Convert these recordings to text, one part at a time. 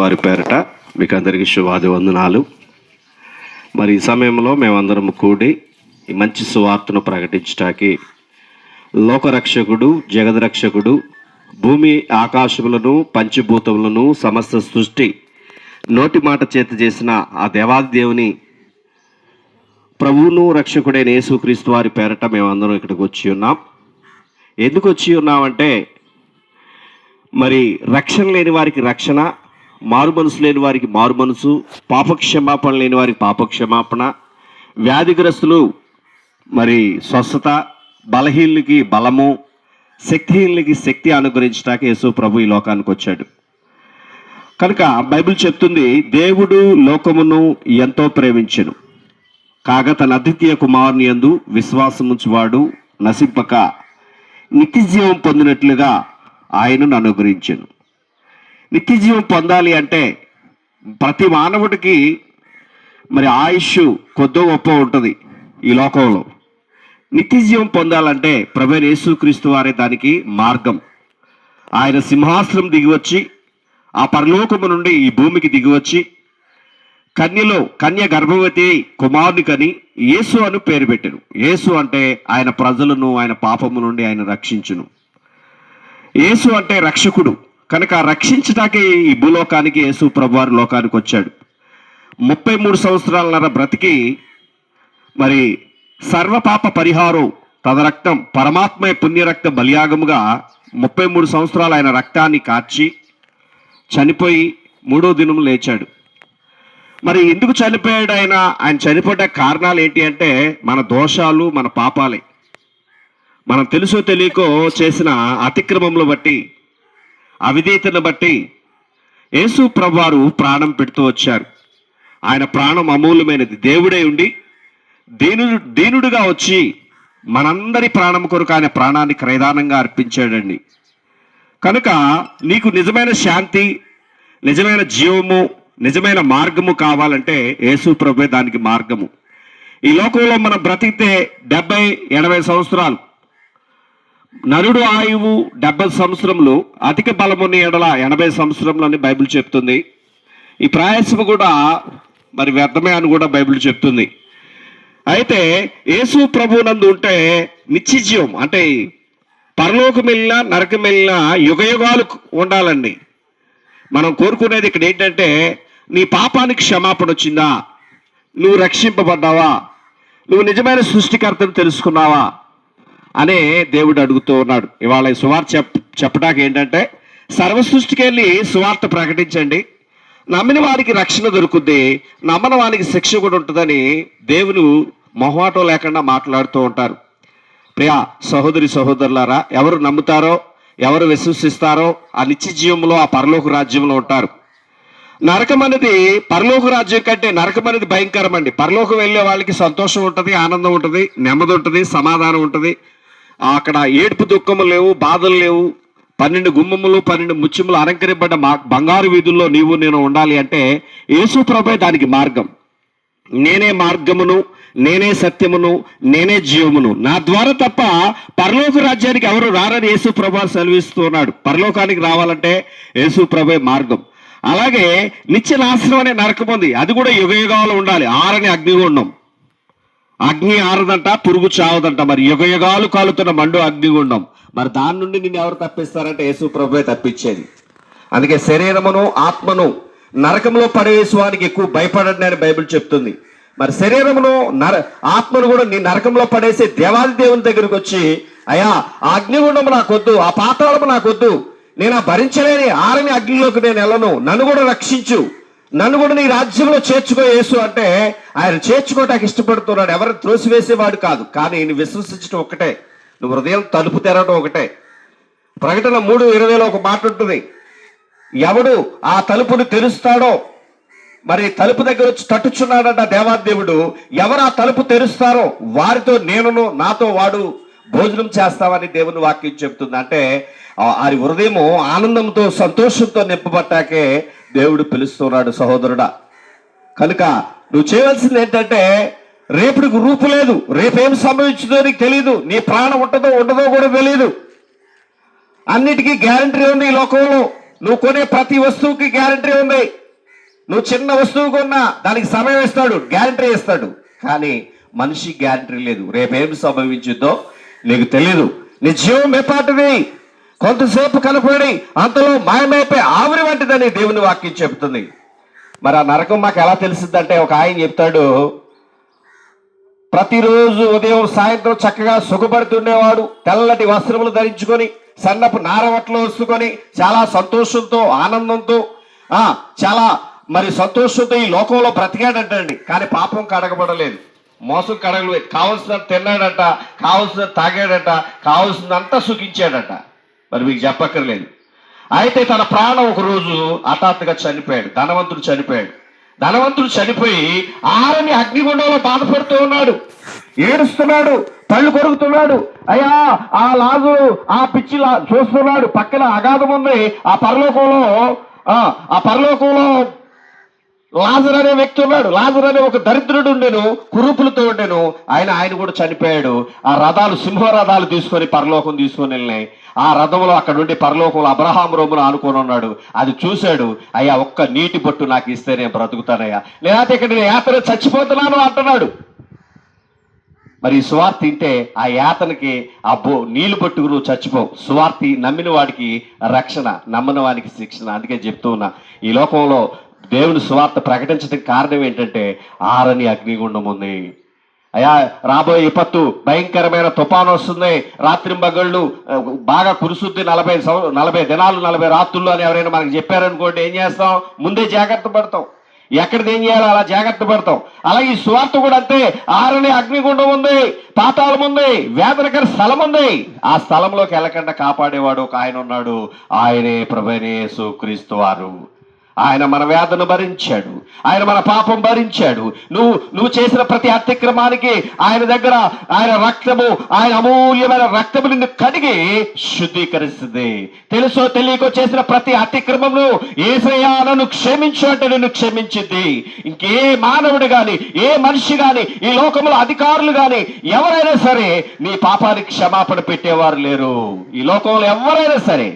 వారి పేరట మీకు అందరికీ శుభాది వందనాలు. మరి ఈ సమయంలో మేమందరం కూడి ఈ మంచి సువార్తను ప్రకటించటానికి లోకరక్షకుడు, జగద్రక్షకుడు, భూమి ఆకాశములను పంచభూతములను సమస్త సృష్టి నోటి మాట చేత చేసిన ఆ దేవాది దేవుని ప్రభువును రక్షకుడైన యేసుక్రీస్తు వారి పేరట మేమందరం ఇక్కడికి వచ్చి ఉన్నాం. ఎందుకు వచ్చి ఉన్నామంటే, మరి రక్షణ లేని వారికి రక్షణ, మారు మనసు లేని వారికి మారు మనసు, పాపక్షమాపణ లేని వారికి పాపక్షమాపణ, వ్యాధిగ్రస్తులు మరి స్వస్థత, బలహీనులకి బలము, శక్తిహీనులకి శక్తి అనుగ్రహించడానికి యేసు ప్రభు ఈ లోకానికి వచ్చాడు. కనుక బైబిల్ చెప్తుంది, దేవుడు లోకమును ఎంతో ప్రేమించెను కాగా తన అద్వితీయ కుమారుని యందు విశ్వాసముంచువాడు నశింపక నిత్యజీవం పొందినట్లుగా ఆయనను అనుగ్రహించెను. నిత్యజీవం పొందాలి అంటే ప్రతి మానవుడికి మరి ఆయుష్ కొద్దో గొప్ప ఉంటుంది ఈ లోకంలో. నిత్యజీవం పొందాలంటే ప్రభువైన యేసుక్రీస్తు వారే దానికి మార్గం. ఆయన సింహాసనం దిగివచ్చి ఆ పరలోకము నుండి ఈ భూమికి దిగివచ్చి కన్య గర్భవతి కుమారుని కని యేసు అని పేరు పెట్టారు. యేసు అంటే ఆయన ప్రజలను ఆయన పాపము నుండి ఆయన రక్షించును. యేసు అంటే రక్షకుడు. కనుక రక్షించటానికి ఈ భూలోకానికి యేసు ప్రభువారు లోకానికి వచ్చాడు. 33 సంవత్సరాలన్నర బ్రతికి మరి సర్వపాప పరిహారం తన రక్తం పరమాత్మ పుణ్యరక్త బలియాగముగా 33 సంవత్సరాలు ఆయన రక్తాన్ని కార్చి చనిపోయి 3వ దినం లేచాడు. మరి ఎందుకు చనిపోయాడు ఆయన? ఆయన చనిపోయే కారణాలు ఏంటి అంటే మన దోషాలు, మన పాపాలే. మనం తెలుసో తెలియకో చేసిన అతిక్రమంలో బట్టి, అవిధేయతను బట్టి యేసు ప్రభువారు ప్రాణం పెడుతూ వచ్చారు. ఆయన ప్రాణం అమూల్యమైనది. దేవుడే ఉండి దీనుడుగా వచ్చి మనందరి ప్రాణం కొరకు ఆయన ప్రాణాన్ని క్రయదానంగా అర్పించాడండి. కనుక నీకు నిజమైన శాంతి, నిజమైన జీవము, నిజమైన మార్గము కావాలంటే యేసు ప్రభువే దానికి మార్గము. ఈ లోకంలో మనం బ్రతికితే 70-80 సంవత్సరాలు, నరుడు ఆయువు 70 సంవత్సరములు, అధిక బలమున్న ఎడల 80 సంవత్సరములు అని బైబిల్ చెప్తుంది. ఈ ప్రయాసము కూడా మరి వ్యర్థమే అని కూడా బైబిల్ చెప్తుంది. అయితే యేసు ప్రభువునందు ఉంటే నిత్యజీవం, అంటే పరలోకం వెళ్ళినా నరకం వెళ్ళినా యుగయుగాలు ఉండాలండి. మనం కోరుకునేది ఇక్కడ ఏంటంటే, నీ పాపానికి క్షమాపణ వచ్చిందా, నువ్వు రక్షింపబడ్డావా, నువ్వు నిజమైన సృష్టికర్తను తెలుసుకున్నావా అనే దేవుడు అడుగుతూ ఉన్నాడు. ఇవాళ ఈ సువార్త చెప్పడానికి ఏంటంటే, సర్వ సృష్టికి వెళ్ళి సువార్త ప్రకటించండి, నమ్మిన వారికి రక్షణ దొరుకుద్ది, నమ్మని వారికి శిక్ష కూడా ఉంటుందని దేవుడు మొహమాటం లేకుండా మాట్లాడుతూ ఉంటారు. ప్రియా సహోదరి సహోదరులారా, ఎవరు నమ్ముతారో, ఎవరు విశ్వసిస్తారో ఆ నిత్య జీవంలో, ఆ పరలోక రాజ్యంలో ఉంటారు. నరకం అనేది పరలోక రాజ్యం కంటే నరకం అనేది భయంకరం అండి. పరలోకం వెళ్ళే వాళ్ళకి సంతోషం ఉంటుంది, ఆనందం ఉంటుంది, నెమ్మది ఉంటుంది, సమాధానం ఉంటుంది. అక్కడ ఏడుపు దుఃఖము లేవు, బాధలు లేవు. 12 గుమ్మములు 12 ముత్యములు అలంకరింపబడ్డ బంగారు వీధుల్లో నీవు నేను ఉండాలి అంటే యేసు ప్రభువే దానికి మార్గం. నేనే మార్గమును, నేనే సత్యమును, నేనే జీవమును, నా ద్వారా తప్ప పరలోక రాజ్యానికి ఎవరు రారని యేసు ప్రభువు సెలవిస్తూ ఉన్నాడు. పరలోకానికి రావాలంటే యేసు ప్రభువే మార్గం. అలాగే నిత్య నాశనం అనే నరకం ఉంది, అది కూడా యుగయుగాలు ఉండాలి. ఆరని అగ్నిగుండం, అగ్ని ఆరదంట, పురుగు చావదంట. మరి యుగయుగాలు కాలుతున్న మండు అగ్నిగుండం, మరి దాని నుండి నిన్ను ఎవరు తప్పిస్తారంటే యేసు ప్రభువే తప్పించేది. అందుకే శరీరమును ఆత్మను నరకంలో పడేసేవానికి ఎక్కువ భయపడండి అని బైబిల్ చెప్తుంది. మరి శరీరమును ఆత్మను కూడా నీ నరకంలో పడేసే దేవాది దేవుని దగ్గరకు వచ్చి, అయ్యా ఆ అగ్నిగుండము నాకొద్దు, ఆ పాతాళము నాకొద్దు, నేను ఆ భరించలేని ఆరని అగ్నిలోకి నేను వెళ్ళను, నన్ను కూడా రక్షించు, నన్ను కూడా నీ రాజ్యంలో చేర్చుకో యేసు అంటే ఆయన చేర్చుకోవటానికి ఇష్టపడుతున్నాడు. ఎవరు త్రోసివేసేవాడు కాదు. కానీ నువ్వు విశ్వసించడం ఒకటే, నువ్వు హృదయం తలుపు తెరవడం ఒకటే. ప్రకటన 3:20లో ఒక మాట ఉంటుంది, ఎవడు ఆ తలుపును తెరుస్తాడో, మరి తలుపు దగ్గర వచ్చి తట్టుచున్నాడంట దేవాదేవుడు, ఎవరు ఆ తలుపు తెరుస్తారో వారితో నేనును, నాతో వాడు భోజనం చేస్తామని దేవుని వాక్యం చెప్తుంది. అంటే ఆ హృదయము ఆనందంతో సంతోషంతో నింపబట్టాకే దేవుడు పిలుస్తున్నాడు సహోదరుడా. కనుక నువ్వు చేయవలసింది ఏంటంటే, రేపుడికి రూపు లేదు, రేపేం సంభవించిందో నీకు తెలియదు, నీ ప్రాణం ఉంటుందో ఉండదో కూడా తెలియదు. అన్నిటికీ గ్యారంటీ ఉంది ఈ లోకంలో. నువ్వు కొనే ప్రతి వస్తువుకి గ్యారంటీ ఉంది. నువ్వు చిన్న వస్తువు కొన్నా దానికి సమయం ఇస్తాడు, గ్యారంటీ ఇస్తాడు. కానీ మనిషి గ్యారంటీ లేదు. రేపేం సంభవించుద్దో నీకు తెలియదు. నీ జీవం ఏపాటిది, కొంతసేపు కనపడి అంతలో మాయమైపోయి ఆవిరి వంటిదని దేవుని వాక్యం చెబుతుంది. మరి ఆ నరకం మాకు ఎలా తెలిసిందంటే, ఒక ఆయన చెప్తాడు, ప్రతిరోజు ఉదయం సాయంత్రం చక్కగా సుఖపడుతుండేవాడు, తెల్లటి వస్త్రములు ధరించుకొని సన్నపు నారవట్లు వస్తుకొని చాలా సంతోషంతో ఆనందంతో చాలా మరి సంతోషంతో ఈ లోకంలో బ్రతికాడంటండి. కానీ పాపం కడగబడలేదు, మోసం కడగలేదు. కావలసినంత తిన్నాడట, కావలసినంత తాగాడట, కావలసినంత సుఖించాడట. మరి మీకు చెప్పక్కర్లేదు. అయితే తన ప్రాణం ఒకరోజు హఠాత్తుగా చనిపోయాడు. ధనవంతుడు చనిపోయి ఆరని అగ్నిగుండంలో బాధపడుతూ ఉన్నాడు, ఏడుస్తున్నాడు, పళ్ళు కొరుకుతున్నాడు. అయ్యా ఆ లాజరు ఆ పిచ్చి చూస్తున్నాడు. పక్కన అగాధం ఉంది. ఆ పరలోకంలో లాజర్ అనే వ్యక్తి ఉన్నాడు. లాజర్ అనే ఒక దరిద్రుడు ఉండెను, కురూపులతో ఉండెను. ఆయన కూడా చనిపోయాడు. ఆ రథాలు, సింహ రథాలు తీసుకొని పరలోకం తీసుకొని వెళ్ళినాయి. ఆ రథంలో అక్కడ నుండి పరలోకంలో అబ్రహాం రోమును ఆనుకొని ఉన్నాడు. అది చూశాడు. అయ్యా ఒక్క నీటి బొట్టు నాకు ఇస్తే నేను బ్రతుకుతానయ్యా, లేకపోతే ఇక్కడ నేను యాత్ర చచ్చిపోతున్నాను అంటున్నాడు. మరి సువార్త తింటే ఆ యాతనకి ఆ నీళ్లు పట్టుకు నువ్వు చచ్చిపోవు. సువార్తి నమ్మిన వాడికి రక్షణ, నమ్మని వాడికి శిక్షణ. అందుకే చెప్తూ ఉన్నా, ఈ లోకంలో దేవుని సువార్త ప్రకటించడానికి కారణం ఏంటంటే ఆరని అగ్నిగుండం ఉంది. అయ్యా రాబోయే విపత్తు, భయంకరమైన తుఫాను వస్తుంది, రాత్రింబగళ్ళు బాగా కురుసుద్ది, 40 దినాలు 40 రాత్రులు అని ఎవరైనా మనకు చెప్పారనుకోండి, ఏం చేస్తాం? ముందే జాగ్రత్త పడతాం. ఎక్కడిది ఏం చేయాలో అలా జాగ్రత్త పడతాం. అలాగే ఈ సువార్త కూడా అంతే. ఆరని అగ్నిగుండం ఉంది, పాతాళం ఉంది, వేదనకర స్థలం ఉంది. ఆ స్థలంలోకి వెళ్ళకుండా కాపాడేవాడు ఒక ఆయన ఉన్నాడు. ఆయనే ప్రభువైన యేసుక్రీస్తు వారు. ఆయన మన వేదన భరించాడు, ఆయన మన పాపం భరించాడు. నువ్వు చేసిన ప్రతి అతిక్రమానికి ఆయన దగ్గర ఆయన రక్తము, ఆయన అమూల్యమైన రక్తము నిన్ను కడిగి శుద్ధీకరిస్తుంది. తెలుసో తెలియకో చేసిన ప్రతి అతిక్రమము యేసయ్యా నన్ను క్షమించు అంటే నిన్ను క్షమించింది. ఇంకే మానవుడు గాని, ఏ మనిషి గాని, ఈ లోకంలో అధికారులు గాని ఎవరైనా సరే నీ పాపానికి క్షమాపణ పెట్టేవారు లేరు ఈ లోకంలో ఎవరైనా సరే.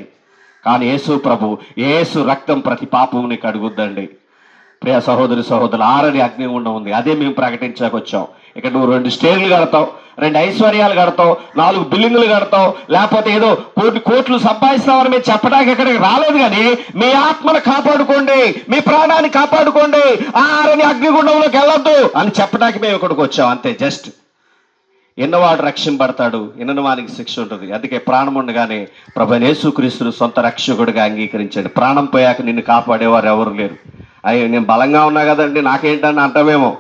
కానీ యేసు ప్రభు, యేసు రక్తం ప్రతి పాపముని కడుగుద్దండి. ప్రియ సహోదరి సహోదరులు, ఆరని అగ్నిగుండం ఉంది. అదే మేము ప్రకటించకొచ్చాం. ఇక్కడ నువ్వు 2 స్టేర్లు కడతావు, 2 ఐశ్వర్యాలు కడతావు, 4 బిల్డింగులు కడతావు, లేకపోతే ఏదో కోట్లు సంపాదిస్తామని మేము చెప్పడానికి ఇక్కడికి రాలేదు. కానీ మీ ఆత్మను కాపాడుకోండి, మీ ప్రాణాన్ని కాపాడుకోండి, ఆరని అగ్నిగుండంలోకి వెళ్ళొద్దు అని చెప్పడానికి మేము ఇక్కడికి వచ్చాం. అంతే. జస్ట్ ఎన్నవాడు రక్షింపబడతాడు, ఎన్నవానికి శిక్ష ఉంటుంది. అందుకే ప్రాణం ఉండగానే ప్రభువైన యేసుక్రీస్తును సొంత రక్షకుడిగా అంగీకరించండి. ప్రాణం పోయాక నిన్ను కాపాడేవారు ఎవరు లేరు. అయ్యో నేను బలంగా ఉన్నా కదండి నాకేంటని అంటామేమో.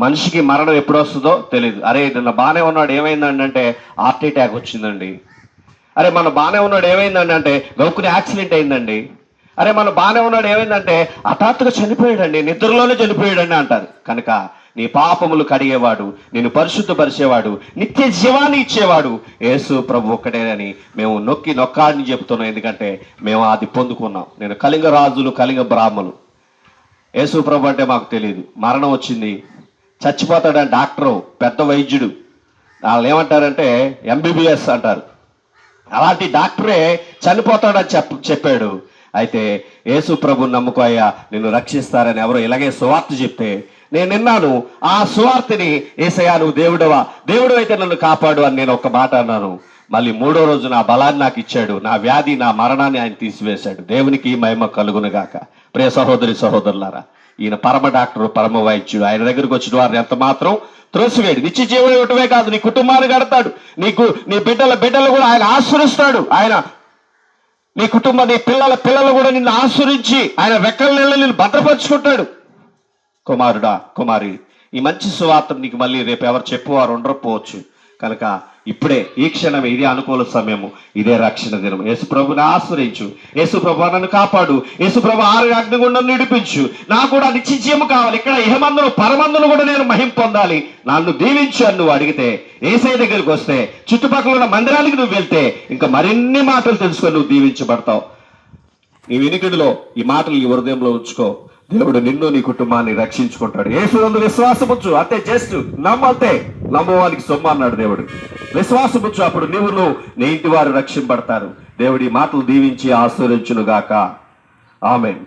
మనిషికి మరణం ఎప్పుడు వస్తుందో తెలియదు. అరే నిన్న బాగానే ఉన్నాడు ఏమైందండి అంటే హార్ట్ అటాక్ వచ్చిందండి. అరే మన బాగానే ఉన్నాడు ఏమైందండి అంటే గౌకుని యాక్సిడెంట్ అయిందండి. అరే మన బాగానే ఉన్నాడు ఏమైందంటే హఠాత్తుగా చనిపోయాడండి, నిద్రలోనే చనిపోయాడండి అంటారు. కనుక నీ పాపములు కడిగేవాడు, నేను పరిశుద్ధపరిచేవాడు, నిత్య జీవాన్ని ఇచ్చేవాడు యేసు ప్రభు ఒక్కడేనని మేము నొక్కాడిని చెప్తున్నాం. ఎందుకంటే మేము అది పొందుకున్నాం. నేను కళింగ రాజులు, కళింగ బ్రాహ్మలు. యేసు ప్రభు అంటే మాకు తెలియదు. మరణం వచ్చింది, చచ్చిపోతాడని డాక్టరు, పెద్ద వైద్యుడు, వాళ్ళు ఏమంటారంటే MBBS అంటారు. అలాంటి డాక్టరే చనిపోతాడని చెప్పాడు. అయితే యేసు ప్రభు నమ్ముకో అయ్యా నిన్ను రక్షిస్తారని ఎవరో ఇలాగే సువార్త చెప్తే నేను విన్నాను. ఆ సువార్తని యేసయ్యా నువ్వు దేవుడు అయితే నన్ను కాపాడు అని నేను ఒక మాట అన్నాను. మళ్ళీ 3వ రోజు నా బలాన్ని నాకు ఇచ్చాడు, నా వ్యాధి, నా మరణాన్ని ఆయన తీసివేశాడు. దేవునికి మహిమ కలుగునుగాక. ప్రియ సహోదరి సహోదరులారా, ఈయన పరమ డాక్టరు, పరమ వైద్యుడు. ఆయన దగ్గరికి వచ్చిన వారిని ఎంత మాత్రం త్రోసివేడు. నిత్య జీవం ఇవ్వటమే కాదు, నీ కుటుంబాన్ని కడతాడు, నీ బిడ్డలు కూడా ఆయన ఆశీర్వదిస్తాడు. ఆయన నీ కుటుంబం, నీ పిల్లలు కూడా నిన్ను ఆశీర్వదించి ఆయన రెక్కల నీళ్ళ నిన్ను భద్రపరుచుకుంటాడు. కుమారుడా, కుమారి, ఈ మంచి సువార్త నీకు మళ్ళీ రేపు ఎవరు చెప్పువారు ఉండకపోవచ్చు. కనుక ఇప్పుడే ఈ క్షణమే ఇదే అనుకూల సమయము, ఇదే రక్షణ దినం. యేసుప్రభుని ఆశ్రయించు, యేసుప్రభు నన్ను కాపాడు, యేసుప్రభు ఆరు అగ్నిగుండం నిడిపించు, నాకు కూడా నిత్యజీవం కావాలి, ఇక్కడ ఇహమందును పరమందును కూడా నేను మహిం పొందాలి, నన్ను దీవించు అని నువ్వు అడిగితే, యేసయ్య దగ్గరికి వస్తే, చుట్టుపక్కల ఉన్న మందిరానికి నువ్వు వెళ్తే ఇంకా మరిన్ని మాటలు తెలుసుకొని నువ్వు దీవించబడతావు. నీ వినికిడిలో ఈ మాటలు ఈ హృదయంలో ఉంచుకో. దేవుడు నిన్ను నీ కుటుంబాన్ని రక్షించుకుంటాడు. యేసునందు విశ్వాసముచ్చు, అంతే. జస్ట్ నమ్మంతే, నమ్మవానికి సొమ్ము అన్నాడు దేవుడు. విశ్వాసముచ్చు, అప్పుడు నువ్వు నీ ఇంటి వారు రక్షింపడతారు. దేవుడి మాటలు దీవించి ఆశీర్వదించును గాక. ఆమేన్.